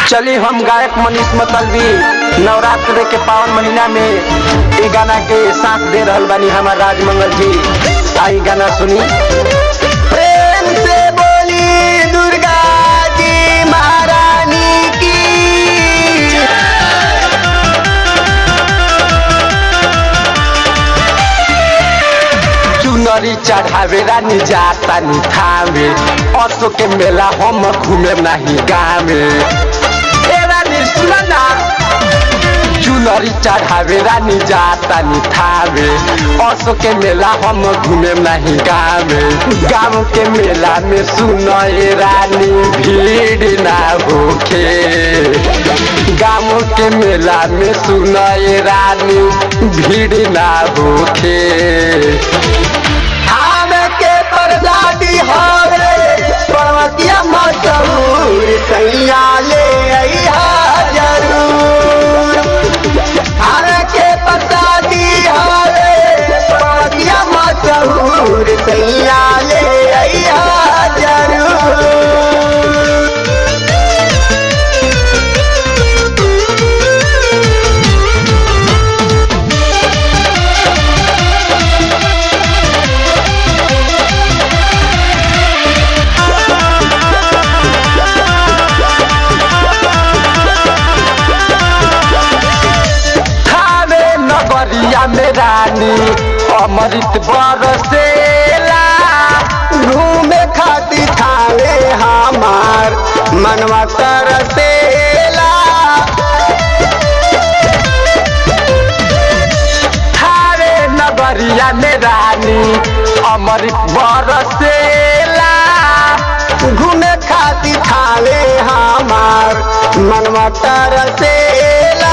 चली हम गायक मनीष मतलबी नवरात्र के पावन महीना में ये गाना के साथ दे रहल बानी हमार राजमंगल जी। आई गाना सुनी। प्रेम से बोली दुर्गा जी महारानी की। चुनरी चढ़ावे रानी जाता नी थामे, असो के मेला हम घूमे नहीं गावे। चुनरी चढ़ावे रानी जाता नी थावे, असो के मेला हम घूमे नहीं गावे। गाँव के मेला में सुनए रानी भीड़ ना होखे। गाँव के मेला में सुनए रानी भीड़ ना होखे। थावे के प्रसादी हवे पर्वतिया मशहूर, सैया ले अइहा जरूर। थावे के प्रसादी हवे पर्वतिया मशहूर, सैया ले अइहा जरूर। में रानी अमृत बरसेला, घूमे खातिर थावे हमार मनवा तरसेला। थावे नगरिया में रानी अमृत बरसेला, घूमे खातिर थावे हमार मनवा तरसेला।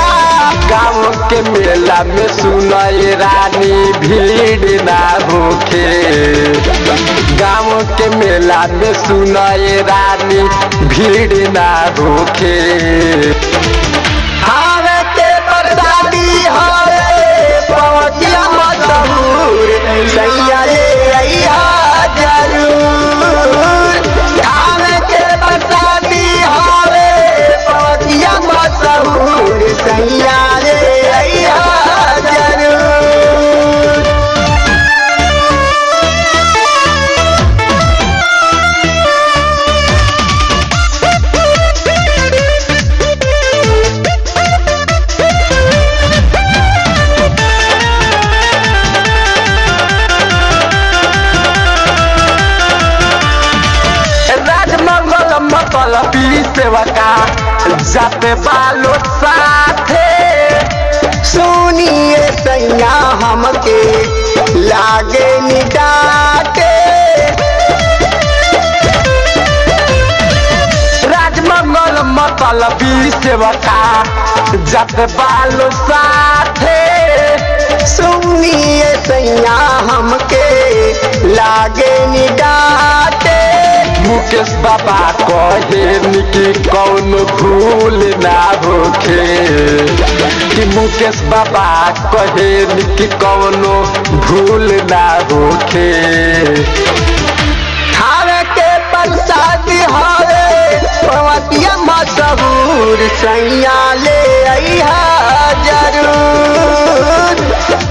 गाँव के मेला में सुनए रानी भीड़ ना होखे। गाँव के मेला में सुनए रानी भीड़ ना होखे। हावे के प्रसादी हवे पर्वतिया मशहूर, सैया ले अइहा जरूर। हावे के प्रसादी हवे पर्वतिया मशहूर, सैया मतलबी सेवका जाते बालो साथे। सुनिए सैया हमके लागे नी डाटे। राजमंगल मतलबी सेवका जाते बालो साथे। सुनिए सैया हमके लागे नी डाटे। मुकेश बाबा कहे कि कौन भूल ना होखे। कि मुकेश बाबा कहे कि कौनो भूल ना होखे। थावे के प्रसादी हवे पर्वतिया मशहूर, सैया ले अइहा जरूर।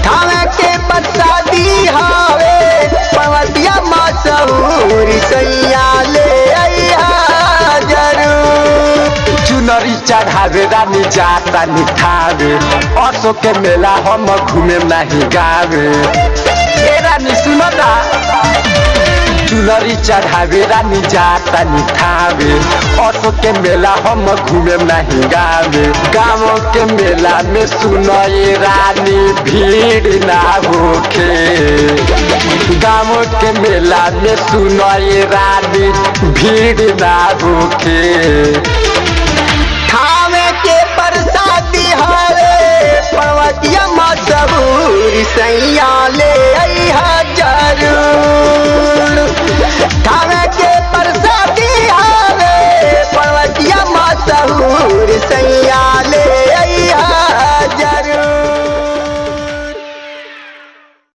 थावे के प्रसादी हवे पर्वतिया मशहूर, सैया ले अइहा जरूर। चुनरी चढ़ावे रानी जाता नी थावे, असो के मेला हम घूमे नहीं गावे। ए रानी सुनो ना। चुनरी चढ़ावे रानी जाता नी थावे, असो के मेला हम घूमे नहीं गावे। गाँव के मेला में सुनए रानी भीड़ ना होखे। गाँव के मेला में सुनए रानी भीड़ ना होखे। थावे के प्रसादी हवे पर्वतिया मशहूर, सैया ले अइहा जरूर।